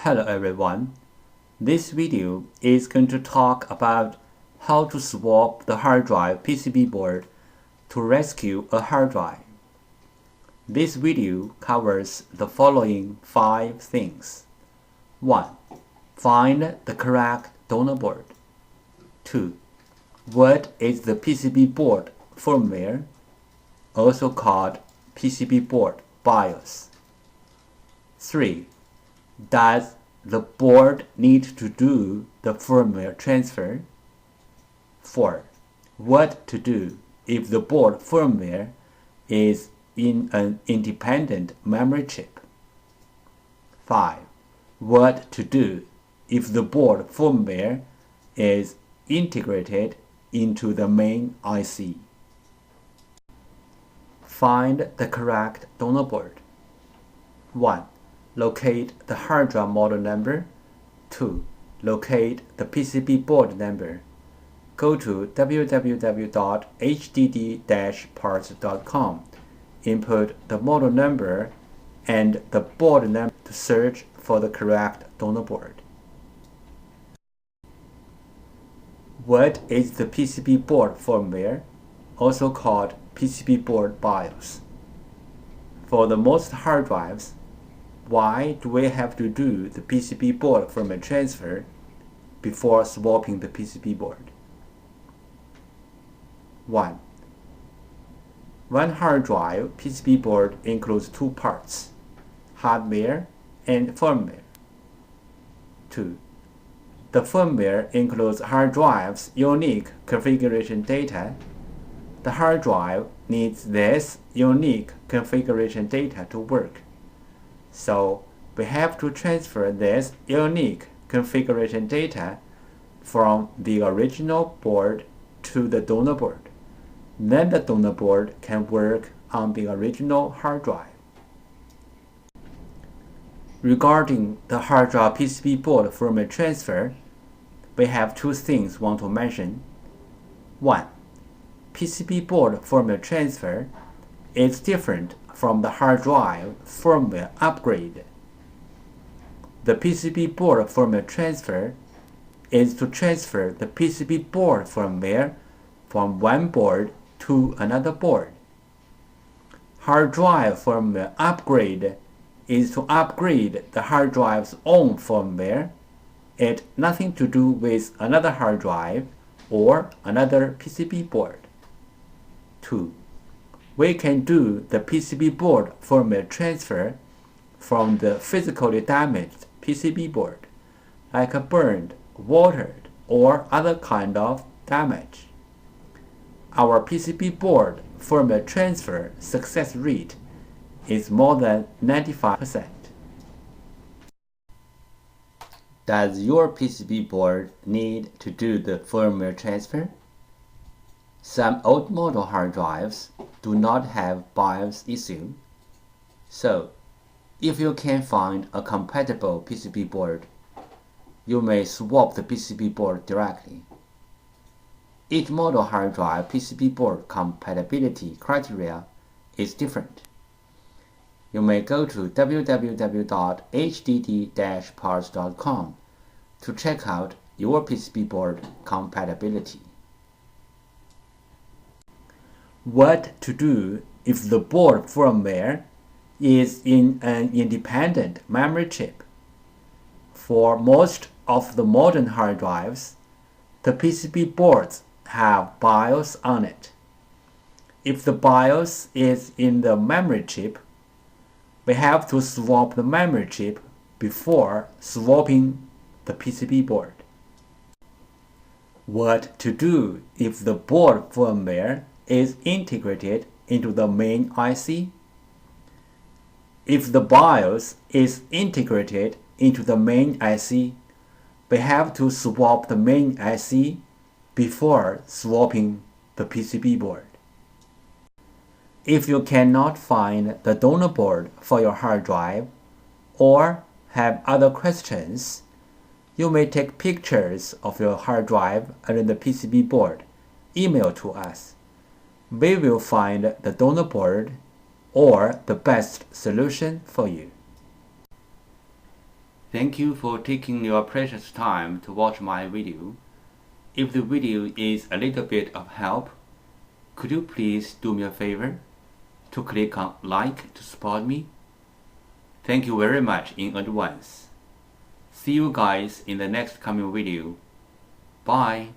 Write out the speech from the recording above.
Hello everyone. This video is going to talk about how to swap the hard drive PCB board to rescue a hard drive. This video covers the following 5 things. 1. Find the correct donor board. 2. What is the PCB board firmware, also called PCB board BIOS? 3. Does the board need to do the firmware transfer? 4. What to do if the board firmware is in an independent memory chip? 5. What to do if the board firmware is integrated into the main IC? Find the correct donor board. 1. Locate the hard drive model number. 2. Locate the PCB board number. Go to www.hddparts.com. Input the model number and the board number to search for the correct donor board. What is the PCB board firmware, also called PCB board BIOS? For the most hard drives, why do we have to do the PCB board firmware transfer before swapping the PCB board? 1. One hard drive PCB board includes 2 parts, hardware and firmware. 2. The firmware includes hard drive's unique configuration data. The hard drive needs this unique configuration data to work. So we have to transfer this unique configuration data from the original board to the donor board. Then the donor board can work on the original hard drive. Regarding the hard drive PCB board firmware transfer, we have 2 things we want to mention. 1. PCB board firmware transfer is different from the hard drive firmware upgrade. The PCB board firmware transfer is to transfer the PCB board firmware from one board to another board. Hard drive firmware upgrade is to upgrade the hard drive's own firmware. It has nothing to do with another hard drive or another PCB board. 2. We can do the PCB board firmware transfer from the physically damaged PCB board, like a burned, watered, or other kind of damage. Our PCB board firmware transfer success rate is more than 95%. Does your PCB board need to do the firmware transfer? Some old model hard drives do not have BIOS issue. So, if you can find a compatible PCB board, you may swap the PCB board directly. Each model hard drive PCB board compatibility criteria is different. You may go to www.hdd-parts.com to check out your PCB board compatibility. What to do if the board firmware is in an independent memory chip? For most of the modern hard drives, the PCB boards have BIOS on it. If the BIOS is in the memory chip, we have to swap the memory chip before swapping the PCB board. What to do if the board firmware is integrated into the main IC? If the BIOS is integrated into the main IC, we have to swap the main IC before swapping the PCB board. If you cannot find the donor board for your hard drive or have other questions, you may take pictures of your hard drive and the PCB board, email to us. We will find the donor board or the best solution for you. Thank you for taking your precious time to watch my video. If the video is a little bit of help, could you please do me a favor to click on like to support me? Thank you very much in advance. See you guys in the next coming video. Bye.